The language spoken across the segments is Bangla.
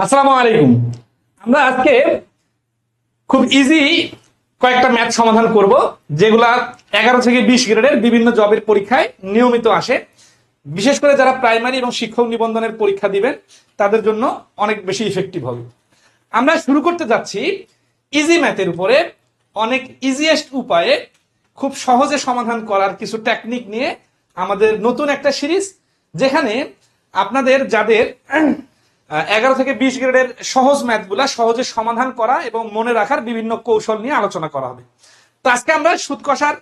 আসসালামু আলাইকুম। আমরা আজকে খুব ইজি কয়েকটা ম্যাথ সমাধান করব, যেগুলা 11 থেকে 20 গ্রেডের বিভিন্ন জবের পরীক্ষায় নিয়মিত আসে। বিশেষ করে যারা প্রাইমারি এবং শিক্ষক নিবন্ধনের পরীক্ষা দিবেন তাদের জন্য অনেক বেশি ইফেক্টিভ হবে। আমরা শুরু করতে যাচ্ছি ইজি ম্যাথের উপরে, অনেক ইজিয়েস্ট উপায়ে খুব সহজে সমাধান করার কিছু টেকনিক নিয়ে আমাদের নতুন একটা সিরিজ, যেখানে আপনাদের যাদের 11 থেকে 20 গ্রেডের সহজ ম্যাথগুলা সহজে সমাধান করা এবং মনে রাখার বিভিন্ন কৌশল নিয়ে আলোচনা করা হবে। তো আজকে আমরা সুদ কষার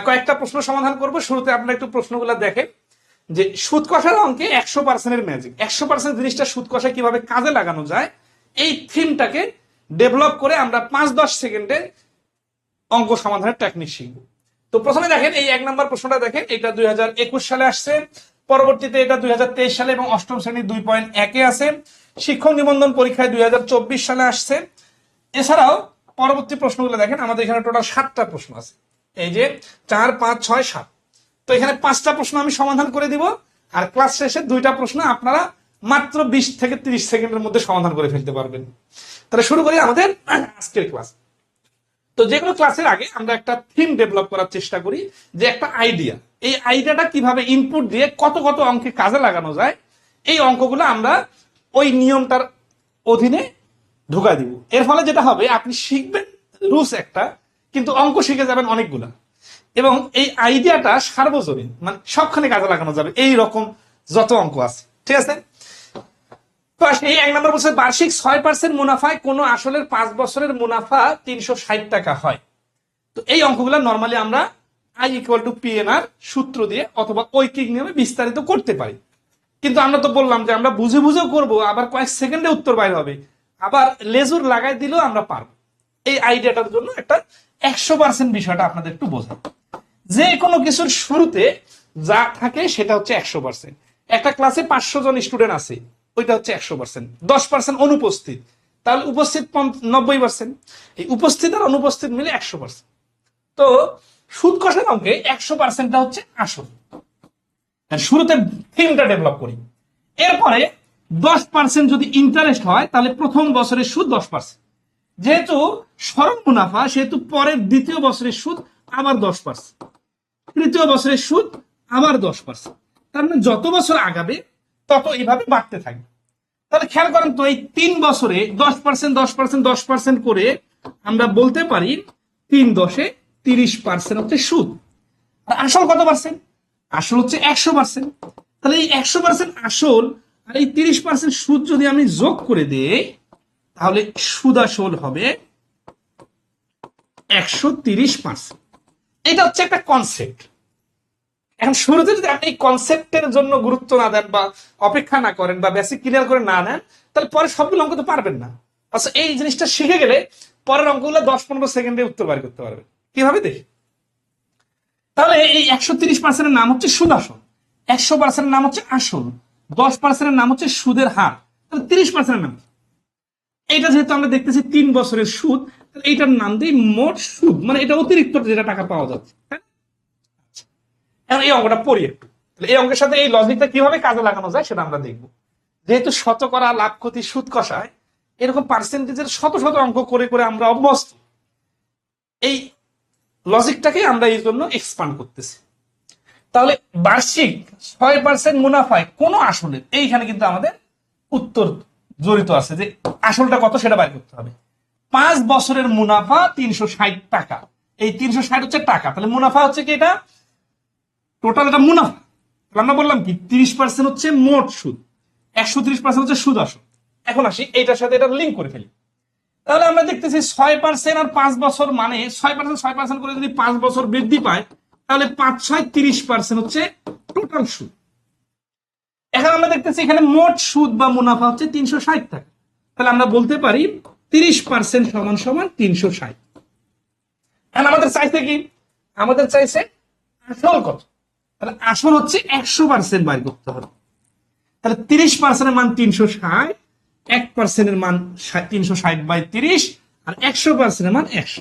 কয়েকটা প্রশ্ন সমাধান করব। শুরুতে আপনারা একটু প্রশ্নগুলো দেখেন যে সুদ কষার অঙ্কে 100%-এর ম্যাজিক, 100% জিনিসটা সুদ কষা কিভাবে কাজে লাগানো যায়, এই থিমটাকে ডেভেলপ করে আমরা 5-10 সেকেন্ডে অঙ্ক সমাধানের টেকনিক শিখব। তো প্রথমে দেখেন এই 1 নম্বর প্রশ্নটা দেখেন, এটা 2021 সালে আসছে, পরবর্তীতে এটা 2023 সালে এবং অষ্টম শ্রেণী 2.1-এ আছে। শিক্ষক নিবন্ধন পরীক্ষায় 2024 সালে আসছে। এছাড়াও পরবর্তী প্রশ্নগুলো দেখেন, আমাদের এখানে টোটাল 7টা প্রশ্ন আছে, এই যে 4, 5, 6, 7। তো এখানে 5টা প্রশ্ন আমি সমাধান করে দিব, আর ক্লাস শেষে 2টা প্রশ্ন আপনারা মাত্র 20 থেকে 30 সেকেন্ডের মধ্যে সমাধান করে ফেলতে পারবেন। তাহলে শুরু করি আমাদের আজকের ক্লাস। তো যেগুলো ক্লাসের আগে আমরা একটা থিম ডেভেলপ করার চেষ্টা করি, যে একটা আইডিয়া, এই আইডিয়াটা কিভাবে ইনপুট দিয়ে কত কত অঙ্কে কাজে লাগানো যায়, এই অঙ্কগুলো আমরা ওই নিয়মটার অধীনে ঢুকাই দিব। এর ফলে যেটা হবে, আপনি শিখবেন রুলস একটা, কিন্তু অঙ্ক শিখে যাবেন অনেকগুলা, এবং এই আইডিয়াটা সার্বজনীন, মানে সবখানে কাজে লাগানো যাবে এই রকম যত অঙ্ক আছে। ঠিক আছে, এই 1 নম্বর বলছে বার্ষিক 6% মুনাফায় কোন আসলের 5 বছরের মুনাফা 360 টাকা হয়। তো এই অঙ্কগুলো নরমালি আমরা I = PNR সূত্র দিয়ে অথবা ঐকিক নিয়মে বিস্তারিত করতে পারি, কিন্তু আমরা তো বললাম যে আমরা বুঝে বুঝেও করবো, আবার কয়েক সেকেন্ডে উত্তর বাইর হবে, আবার লেজুর লাগাই দিলেও আমরা পারবো। এই আইডিয়াটার জন্য একটা 100% বিষয়টা আপনাদের একটু বোঝাই। যে কোনো কিছুর শুরুতে যা থাকে সেটা হচ্ছে 100%। একটা ক্লাসে 500 জন স্টুডেন্ট আছে, ওইটা হচ্ছে 100%। 10% অনুপস্থিত, তাহলে উপস্থিত 90%। এই উপস্থিত আর অনুপস্থিত মিলে 100%। তো সুদ কষার অঙ্কে 100%টা হচ্ছে আসল। শুরুতে থিমটা ডেভেলপ করি, এরপরে 10% যদি ইন্টারেস্ট হয় তাহলে প্রথম বছরের সুদ 10%। যেহেতু সরল মুনাফা, সেহেতু পরের দ্বিতীয় বছরের সুদ আবার 10%, তৃতীয় বছরের সুদ আবার 10%। তার মানে যত বছর আগাবে তত এইভাবে বাড়তে থাকবে। তাহলে খেয়াল করেন তো, এই 3 বছরে 10%, 10%, 10% করে আমরা বলতে পারি 3×10=30% হচ্ছে সুদ। আর আসল কত পার্সেন্ট? আসল হচ্ছে 100%। তাহলে এই 100% আসল আর এই 30% সুদ যদি আমি যোগ করে দেই, তাহলে সুদ আসল হবে 130%। এটা হচ্ছে একটা কনসেপ্ট। এখন শুরুতে যদি আপনি এই কনসেপ্টের জন্য গুরুত্ব না দেন বা অপেক্ষা না করেন বা বেসিক ক্লিয়ার করে না নেন, তাহলে পরে সবগুলো অঙ্ক তো পারবেন না। আচ্ছা, এই জিনিসটা শিখে গেলে পরের অঙ্কগুলো 10-15 সেকেন্ডে উত্তর বের করতে পারবেন। কিভাবে দেখি? তাহলে এই 130%-এর নাম হচ্ছে সুদ আসল, 100%-এর নাম হচ্ছে আসল, 10%-এর নাম হচ্ছে সুদের হার, তাহলে 30%-এর নাম এইটা। যেহেতু আমরা দেখতেছি 3 বছরের সুদ, এইটার নাম দিই মোট সুদ, মানে এটা অতিরিক্ত যেটা টাকা পাওয়া যাচ্ছে। এখন এই অঙ্কটা পড়ি একটু, এই অঙ্কের সাথে এই লজিকটা কিভাবে কাজে লাগানো যায় সেটা আমরা দেখব। যেহেতু শতকরা, লাভ, ক্ষতি, সুদ কষায় এরকম পার্সেন্টেজের শত শত অঙ্ক করে করে আমরা অভ্যস্ত, এই লজিকটাকে আমরা এই জন্য এক্সপান্ড করতেছি। তাহলে বার্ষিক 6% মুনাফায় কোন আসলের, এইখানে কিন্তু আমাদের উত্তর জড়িত আছে, যে আসলটা কত সেটা বাইর করতে হবে। 5 বছরের মুনাফা 360 টাকা, এই 360 হচ্ছে টাকা, তাহলে মুনাফা হচ্ছে কি, এটা টোটাল, এটা মুনাফা। আমরা বললাম কি 30% হচ্ছে মোট সুদ, 130% হচ্ছে সুদ আসল। এখন আসি এইটার সাথে এটা লিঙ্ক করে ফেলি। তাহলে আমরা দেখতেছি 6% আর 5 বছর, মানে 6% করে যদি 5 বছর বৃদ্ধি পায়, তাহলে 5×6 30% হচ্ছে টোটাল সুদ। এখন আমরা দেখতেছি এখানে মোট সুদ বা মুনাফা হচ্ছে 360 টাকা, তাহলে আমরা বলতে পারি 30% = 360। এখন আমাদের চাইছে কি, আমাদের চাইছে আসল কত, তাহলে আসল হচ্ছে 100% বাইর করতে হবে। তাহলে 30%-এর মান 360, 1%-এর মান 360/30, আর 100%-এর মান 100।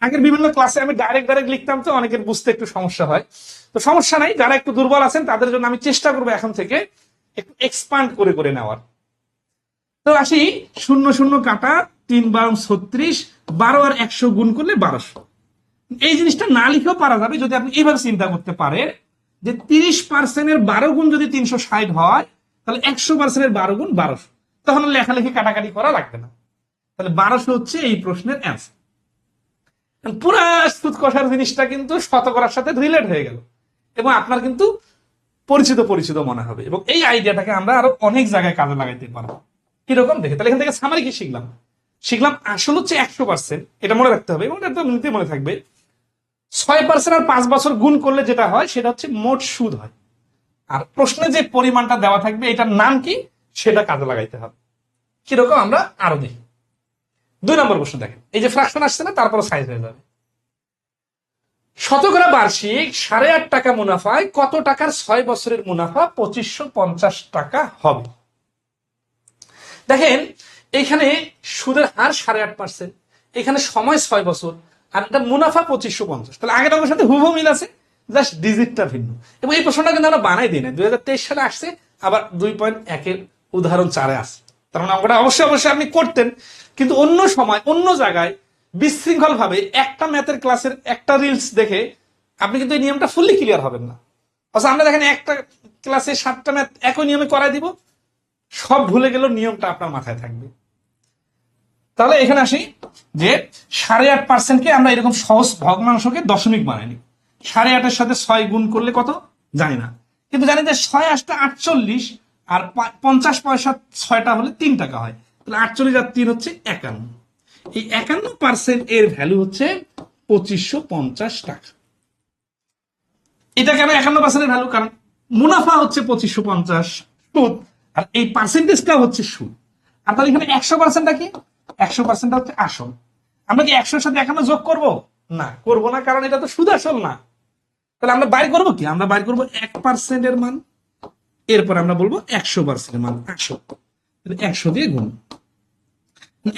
আগের বিভিন্ন ক্লাসে আমি ডাইরেক্ট লিখতাম, তো অনেকের বুঝতে একটু সমস্যা হয়। তো সমস্যা নাই, যারা একটু দুর্বল আছেন তাদের জন্য আমি চেষ্টা করবো এখন থেকে একটু এক্সপান্ড করে করে নেওয়ার। তো আসি, শূন্য শূন্য কাটা, 3×32, 12 আর 100 গুণ করলে 1200। এই জিনিসটা না লিখেও পারা যাবে যদি আপনি এইভাবে চিন্তা করতে পারেন যে 30%-এর 12 গুণ যদি 360 হয়, তাহলে 100%-এর 12 গুণ 1200। তখন লেখালেখি কাটাকাটি করা লাগবে না। তাহলে 1200 হচ্ছে এই প্রশ্নের অ্যান্সার। পুরা সুদ কষার জিনিসটা কিন্তু শতকরার সাথে রিলেট হয়ে গেল এবং আপনার কিন্তু পরিচিত পরিচিত মনে হবে, এবং এই আইডিয়াটাকে আমরা আরো অনেক জায়গায় কাজে লাগাইতে পারবো। কিরকম দেখে, তাহলে এখান থেকে সামারি কি শিখলাম আসল হচ্ছে 100%, এটা মনে রাখতে হবে এবং এটা এমনিতে মনে থাকবে। 6% আর 5 বছর গুণ করলে যেটা হয় সেটা হচ্ছে মোট সুদ হয়। আর প্রশ্নে যে পরিমাণটা দেওয়া থাকবে এটার নাম কি সেটা কাজে লাগাইতে হবে। কিরকম আমরা আরো দেখি। 2 নম্বর প্রশ্ন দেখেন, এই যে ফ্র্যাকশন আসছে না, তারপর সাইজ হয়ে যাবে। শতকরা বার্ষিক 8.5 টাকা মুনাফায় কত টাকার 6 বছরের মুনাফা 2550 টাকা হবে? দেখেন এখানে সুদের হার 8.5%, এখানে সময় 6 বছর, আর এটা মুনাফা 2550। তাহলে আগের অঙ্কের সাথে হুবহু মিল আছে, জাস্ট ডিজিটটা ভিন্ন। এবং এই প্রশ্নটা কিন্তু আমরা বানাই দিই না, 2023 সালে আসছে, আবার 2.1-এর উদাহরণ 4-এ আসছে। তার মানে অঙ্কটা অবশ্যই আপনি করতেন, কিন্তু অন্য সময় অন্য জায়গায় বিশৃঙ্খল ভাবে একটা ম্যাথের ক্লাসের একটা রিলস দেখে আপনি কিন্তু এই নিয়মটা ফুললি ক্লিয়ার হবেন না। অথচ আমরা দেখেন একটা ক্লাসে 7টা ম্যাথ একই নিয়মে করাই দিব, সব ভুলে গেলেও নিয়মটা আপনার মাথায় থাকবে। তাহলে এখানে আসি যে 8.5%-কে আমরা এরকম সহজ ভগ্নাংশকে দশমিক বানাই নি। 8.5-এর সাথে 6 গুণ করলে কত জানি না, কিন্তু জানি যে 6×8 = 48, আর 50 পয়সা 6টা হলে 3 টাকা হয়। তাহলে 48 আর 3 হচ্ছে 51। এই 51% এর ভ্যালু হচ্ছে 2550 টাকা। এটা কেন 51% এর ভ্যালু? কারণ মুনাফা হচ্ছে 2550 সুদ, আর এই পার্সেন্টেজটা হচ্ছে সুদ। আর তাহলে এখানে 100%টা কি? 100%টা হচ্ছে আসল। আমরা কি 100-এর সাথে 51 যোগ করব? না, করব না, কারণ এটা তো সুদ আসল না। তাহলে আমরা বাইর করবো কি? আমরা বাইর করবো 1% এর মান, এরপর আমরা বলবো 100% এর মান আসল। 100 দিয়ে গুণ,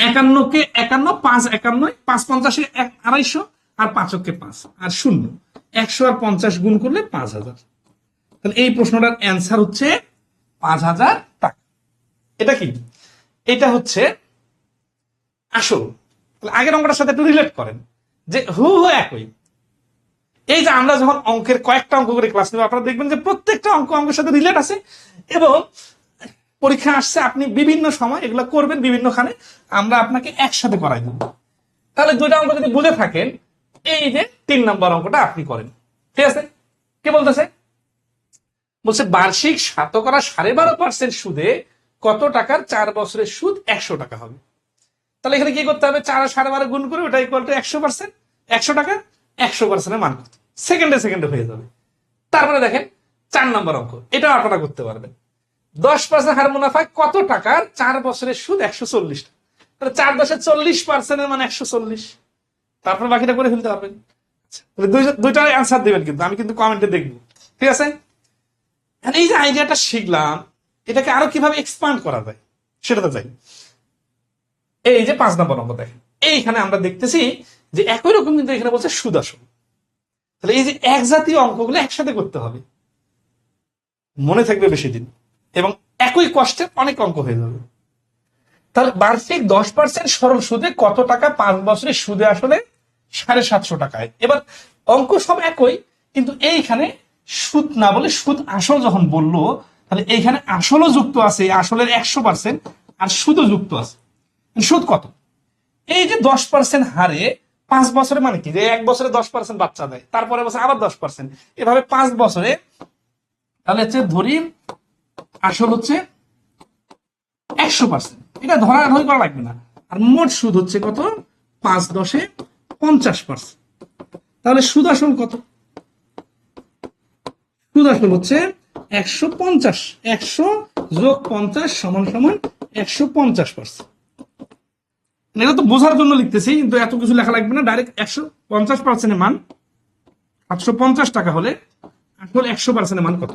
51-কে 51, 5 51, 5 50-এ 250, আর 5-কে 5, আর 0, 100 আর 50 গুণ করলে 5000। তাহলে এই প্রশ্নটার অ্যান্সার হচ্ছে 5000 টাকা। এটা কি? এটা হচ্ছে আসল। তাহলে আগের অঙ্কটার সাথে একটু রিলেট করেন যে হু একই। এই যে আমরা যখন অঙ্কের কয়েকটা অঙ্ক করে ক্লাস নেব, আপনারা দেখবেন যে প্রত্যেকটা অঙ্কের সাথে রিলেট আছে, এবং পরীক্ষা আসছে, আপনি বিভিন্ন সময় এগুলো করবেন বিভিন্নখানে, আমরা আপনাকে একসাথে করাই দেব। তাহলে 2টা অঙ্ক যদি বুঝে থাকেন, এই যে 3 নম্বর অঙ্কটা আপনি করেন। ঠিক আছে? কে বলতেছে? বলছে বার্ষিক শতকরা 12.5% সুদে কত টাকার 4 বছরের সুদ 100 টাকা হবে। তাহলে এখানে কি করতে হবে? 4 আর 12.5 গুণ করে ওটা ইকুয়াল টু 100%, 100 টাকা, 100% এর মান কত? সেকেন্ডে হয়ে যাবে। তারপরে দেখেন 4 নম্বর অঙ্ক, এটাও আপনারা করতে পারবেন। 10% হার মুনাফায় কত টাকার 4 বছরের সুদ 140 টাকা। তাহলে 4×10 = 40%, এর মানে 140। তারপর বাকিটা করে ফেলতে পারবেন। দুইটা অ্যান্সার দিবেন, কিন্তু আমি কিন্তু কমেন্টে দেখবো। ঠিক আছে? এই যে আইডিয়াটা শিখলাম, এটাকে আরো কিভাবে এক্সপান্ড করা যায় সেটা তো চাই। এই যে 5 নম্বর অঙ্ক দেখেন, এইখানে আমরা দেখতেছি যে একই রকম, কিন্তু এখানে বলছে সুদ আসল। তাহলে এই যে এক জাতীয় অঙ্কগুলো একসাথে করতে হবে, মনে থাকবে বেশি দিন, এবং একই কষ্টে অনেক অঙ্ক হয়ে যাবে। তাহলে বার্ষিক 10% সরল সুদে কত টাকা 5 বছরের সুদে আসলে 750 টাকায়। এবার অঙ্ক সব একই, কিন্তু এইখানে সুদ না বলে সুদ আসল যখন বললো, তাহলে এইখানে আসলও যুক্ত আছে, আসলের 100%, আর সুদও যুক্ত আছে। সুদ কত? এই যে 10% হারে 5 বছরে, মানে কি যে 1 বছরে 10% বাচ্চা দেয়, তারপরে বছর আবার 10%, এভাবে 5 বছরে। তাহলে হচ্ছে ধরি আসল হচ্ছে 100%, এটা ধরাধরি করা লাগবে না। আর মোট সুদ হচ্ছে কত? 5×10 = 50%। তাহলে সুদ আসল কত? সুদ আসল হচ্ছে 150, 100 + 50 = 150%। এটা তো বোঝার জন্য লিখতেছি, কিন্তু এত কিছু লেখা লাগবে না, ডাইরেক্ট 150% এর মান 750 টাকা হলে আসল 100% এর মান কত?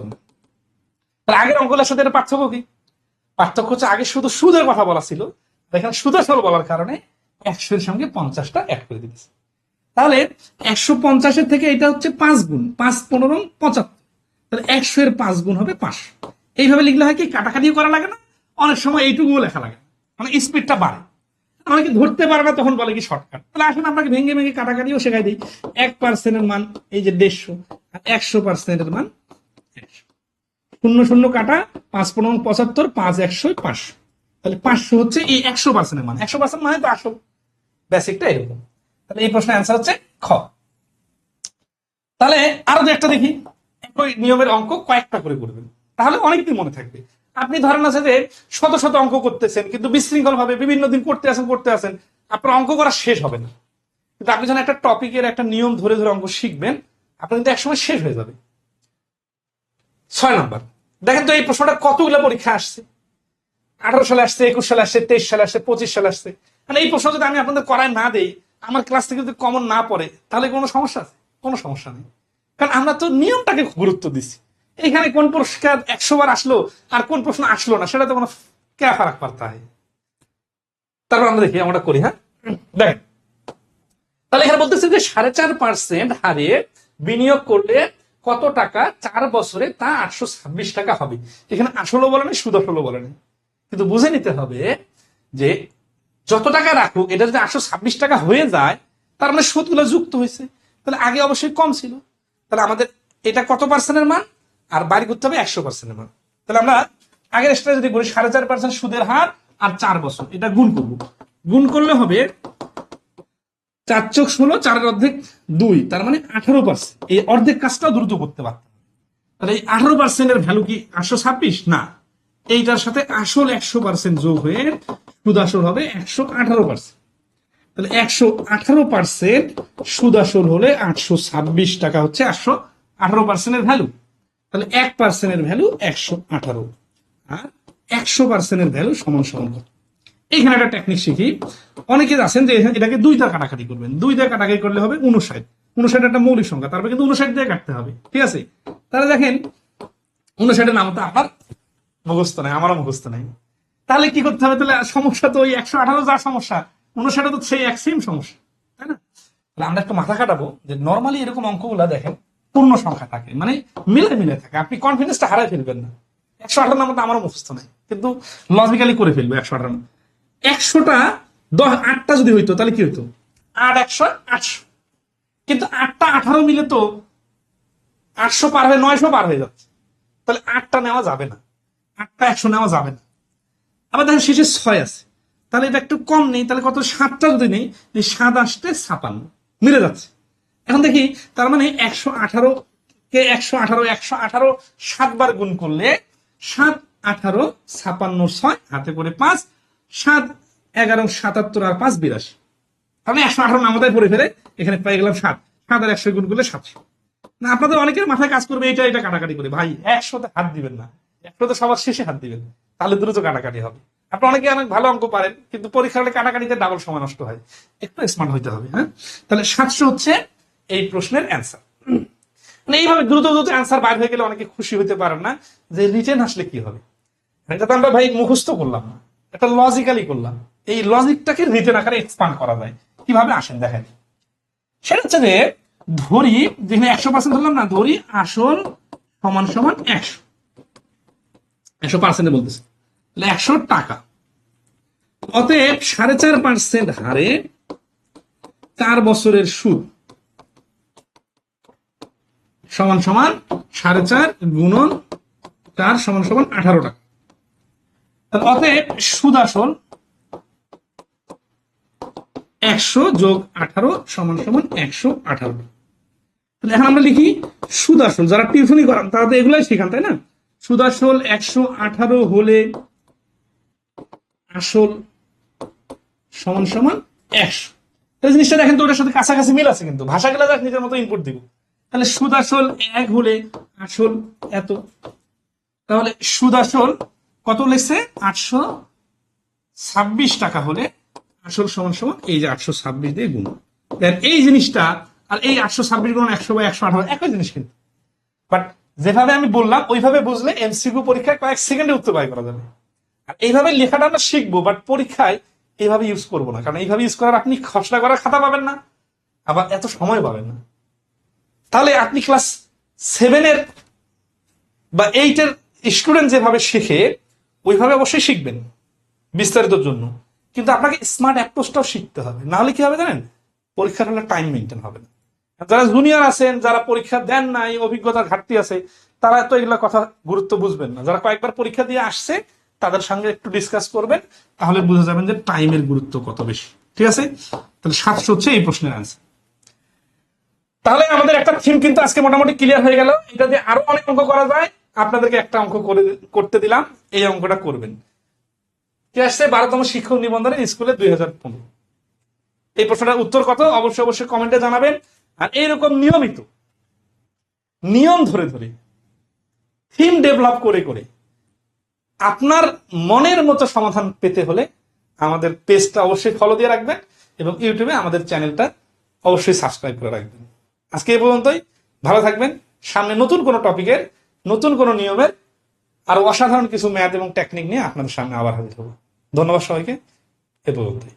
তার আগের অঙ্কগুলোর সাথে এটা পার্থক্য কি? পার্থক্য হচ্ছে আগে শুধু সুদের কথা বলা ছিল, এখানে সুদ আসল বলার কারণে 100-এর সঙ্গে 50টা অ্যাড করে দিতেছে। তাহলে 150-এর থেকে এটা হচ্ছে 5 গুণ, 5 15 75, তাহলে 100-এর 5 গুণ হবে 500। এইভাবে লিখলে হয় কি, কাটাকাটিও করা লাগে না, অনেক সময় এইটুকুও লেখা লাগে। মানে স্পিডটা বাড়ে। অনেকে ধরতে পারে না, তখন বলে কি শর্টকাট। তাহলে আসলে আপনাকে ভেঙে ভেঙে কাটাকাটিও শেখাই দিই। 1% মান এই যে 150, আর 100% মান 100। শূন্য শূন্য কাটা, 5×75, 5 100 500। তাহলে 500 হচ্ছে এই 100% মান। 100% মানে তো আসল, বেসিকটা এরকম। তাহলে এই প্রশ্নের অ্যান্সার হচ্ছে খ। তাহলে আরো দু একটা দেখি, একই নিয়মের অঙ্ক কয়েকটা করে করবেন, তাহলে অনেকদিন মনে থাকবে। আপনি ধরেন আছে যে শত শত অঙ্ক করতেছেন, কিন্তু বিশৃঙ্খল ভাবে বিভিন্ন দিন করতে আসেন, আপনার অঙ্ক করা শেষ হবে না। কিন্তু আপনি যখন একটা টপিকের একটা নিয়ম ধরে ধরে অঙ্ক শিখবেন, আপনার কিন্তু একসময় শেষ হয়ে যাবে। 6 নাম্বার দেখেন তো, এই প্রশ্নটা কতগুলো পরীক্ষা আসছে। 18 সালে আসছে, 21 সালে আসছে, 23 সালে আসছে, 25 সালে আসছে। মানে এই প্রশ্ন যদি আমি আপনাদের করায় না দেই, আমার ক্লাস থেকে যদি কমন না পড়ে, তাহলে কোনো সমস্যা আছে? কোনো সমস্যা নেই, কারণ আমরা তো নিয়মটাকে গুরুত্ব দিচ্ছি। এখানে কোন পুরস্কার 100 বার আসলো আর কোন প্রশ্ন আসলো না, সেটা তো কোনো কে ফারাক পারতা হয়। তারপর আমরা দেখি, আমরা করি। হ্যাঁ, দেখেন তাহলে এখানে বলতেছে যে 4.5% হারে বিনিয়োগ করলে কত টাকা 4 বছরে তা 826 টাকা হবে। এখানে আসলে বলে নাই, সুদ আসলে বলে নাই, কিন্তু বুঝে নিতে হবে যে যত টাকা রাখুক, এটা যদি 826 টাকা হয়ে যায়, তার মানে সুদগুলো যুক্ত হয়েছে। তাহলে আগে অবশ্যই কম ছিল। তাহলে আমাদের এটা কত পার্সেন্টের মান, আর বাড়ি করতে হবে 100%-এর মান। তাহলে আমরা আগের স্টেজে যদি বলি 4.5% সুদের হার আর 4 বছর, এটা গুণ করব। গুণ করলে হবে 4×16, 4/2, তার মানে 18%। এই অর্ধেক কাজটাও দ্রুত করতে পারতাম। তাহলে এই 18%-এর ভ্যালু কি 826 না, এইটার সাথে আসল 100% যোগ হয়ে সুদ আসল হবে 118%। তাহলে 118% সুদ আসল হলে 826 টাকা হচ্ছে 818%-এর ভ্যালু। তাহলে 1%-এর ভ্যালু 118, আর 100%-এর ভ্যালু সমান সমান কত। এইখানে একটা টেকনিক শিখি। অনেকে আছেন যে এটাকে 2 দিয়ে কাটাকাটি করবেন। 2 দিয়ে কাটাকাটি করলে হবে 59। 59 একটা মৌলিক সংখ্যা, তারপরে কিন্তু 59 দিয়ে কাটতে হবে, ঠিক আছে? তাহলে দেখেন 59-এর নাম তো আপনার মুখস্থ নাই, আমারও মুখস্থ নাই। তাহলে কি করতে হবে? তাহলে সমস্যা তো ওই 118 যা সমস্যা, 59 তো সেই এক সেম সমস্যা, তাই না? তাহলে আমরা একটু মাথা খাটাবো যে নর্মালি এরকম অঙ্কগুলা দেখেন পূর্ণ সংখ্যা থাকে, মানে মিলে মিলে থাকে, আপনি কনফিডেন্সটা হারাই ফেলবেন না। 118 নাম্বার আমারও মুখস্থ নাই, কিন্তু লজিক্যালি করে ফেলবো 118। 100টা 8টা যদি হইতো তাহলে কি হইতো? 8 100 800, কিন্তু 8টা 18 মিলে তো 800 পার হয়ে 900 পার হয়ে যাচ্ছে। তাহলে 8টা নেওয়া যাবে না, 8টা 100 নেওয়া যাবে না। আবার দেখেন শেষে 6 আছে, তাহলে এটা একটু কম নেই, তাহলে কত? 7টা যদি নেই, 7 আসতে 56 মিলে যাচ্ছে। এখন দেখি, তার মানে 118 কে 118 118 7 বার গুণ করলে 7 18 56 6 হাতে করে 5, 7 11 77 আর 5 82। তাহলে 118 নামতায় পড়ে ফেলে এখানে পেয়ে গেলাম 7। 7 আর 100 গুণ করলে 700। না, আপনাদের অনেকের মাথায় কাজ করবে এটা এটা কাটাকাটি করে, ভাই 100-তে হাত দিবেন না, 100-তে সবার শেষে হাত দিবেন, তাহলে দ্রুত কাটাকাটি হবে। আপনি অনেকে অনেক ভালো অঙ্ক পারেন, কিন্তু পরীক্ষা হলে কাটাকাটিতে ডাবল সময় নষ্ট হয়। একটু স্মার্ট হইতে হবে। হ্যাঁ, তাহলে 700 হচ্ছে এই প্রশ্নের অ্যান্সার। মানে এইভাবে দ্রুত দ্রুত অ্যান্সার বাইর হয়ে গেলে অনেকে খুশি হতে পারেন না যে রিটেন আসলে কি হবে। এটা তো আমরা ভাই মুখস্থ করলাম না, এটা লজিক্যালি করলাম। এই লজিকটাকে রিটেন আকারে এক্সপান্ড করা যায় কিভাবে, আসেন দেখেন। সেটা হচ্ছে যে ধরি, যেখানে 100% ধরলাম না, ধরি আসল সমান সমান 100% বলতেছে, তাহলে 100 টাকা। অতএব 4.5% হারে 4 বছরের সুদ সমান সমান 4.5 গুণন 4 সমান সমান 18 টাকা। অতএব সুদ আসল 100 যোগ 18 সমান সমান 118। তাহলে এখন আমরা লিখি সুদ আসল, যারা টিউশনি করান তারা তো এগুলাই শেখান, তাই না? সুদ আসল 118 হলে আসল সমান সমান 100। এই জিনিসটা দেখেন তো, ওটার সাথে কাছাকাছি মিল আছে, কিন্তু ভাষা গেলে দেখ নিজের মতো ইনপুট দিব। তাহলে সুদ আসল 1 হলে আসল এত, তাহলে সুদ আসল কত লিখছে? 826 টাকা হলে আসল সমান সমান এই যে 826 দিয়ে গুণ। এই জিনিসটা আর এই 826 গুণ 100 বা 118 একই জিনিস কিন্তু, বাট যেভাবে আমি বললাম ওইভাবে বুঝলে এমসিকিউ পরীক্ষায় কয়েক সেকেন্ডে উত্তর বাই করা যাবে। আর এইভাবে লেখাটা আমরা শিখবো, বাট পরীক্ষায় এইভাবে ইউজ করবো না, কারণ এইভাবে ইউজ করার আপনি খসড়া করার খাতা পাবেন না, আবার এত সময় পাবেন না। তাহলে আপনি ক্লাস 7-এর বা 8-এর স্টুডেন্ট যেভাবে শেখে ওইভাবে অবশ্যই শিখবেন, বিস্তারিতর জন্য। কিন্তু আপনাকে স্মার্ট অ্যাপ্রোচটাও শিখতে হবে, না হলে কি হবে জানেন, পরীক্ষার হলে টাইম মেনটেন হবে না। যারা জুনিয়র আছেন, যারা পরীক্ষা দেন নাই, অভিজ্ঞতার ঘাটতি আছে, তারা তো এগুলা কথা গুরুত্ব বুঝবেন না। যারা কয়েকবার পরীক্ষা দিয়ে আসছে তাদের সঙ্গে একটু ডিসকাস করবেন, তাহলে বুঝে যাবেন যে টাইমের গুরুত্ব কত বেশি। ঠিক আছে, তাহলে 700 হচ্ছে এই প্রশ্নের আনসার। তাহলে আমাদের একটা থিম কিন্তু আজকে মোটামুটি ক্লিয়ার হয়ে গেল। এটা দিয়ে আরো অনেক অঙ্ক করা যায়, আপনাদেরকে একটা অঙ্ক করতে দিলাম, এই অঙ্কটা করবেন। কি আসছে, 12তম শিক্ষক নিবন্ধনের স্কুলে 2015, এই প্রশ্নটার উত্তর কত অবশ্যই অবশ্যই কমেন্টে জানাবেন। আর এইরকম নিয়মিত নিয়ম ধরে ধরে থিম ডেভেলপ করে করে আপনার মনের মতো সমাধান পেতে হলে আমাদের পেজটা অবশ্যই ফলো দিয়ে রাখবেন এবং ইউটিউবে আমাদের চ্যানেলটা অবশ্যই সাবস্ক্রাইব করে রাখবেন। আজকে এই পর্যন্তই, ভালো থাকবেন। সামনে নতুন কোনো টপিকের, নতুন কোনো নিয়মের আর অসাধারণ কিছু ম্যাথ এবং টেকনিক নিয়ে আপনাদের সামনে আবার হাজির হবো। ধন্যবাদ সবাইকে, এ পর্যন্তই।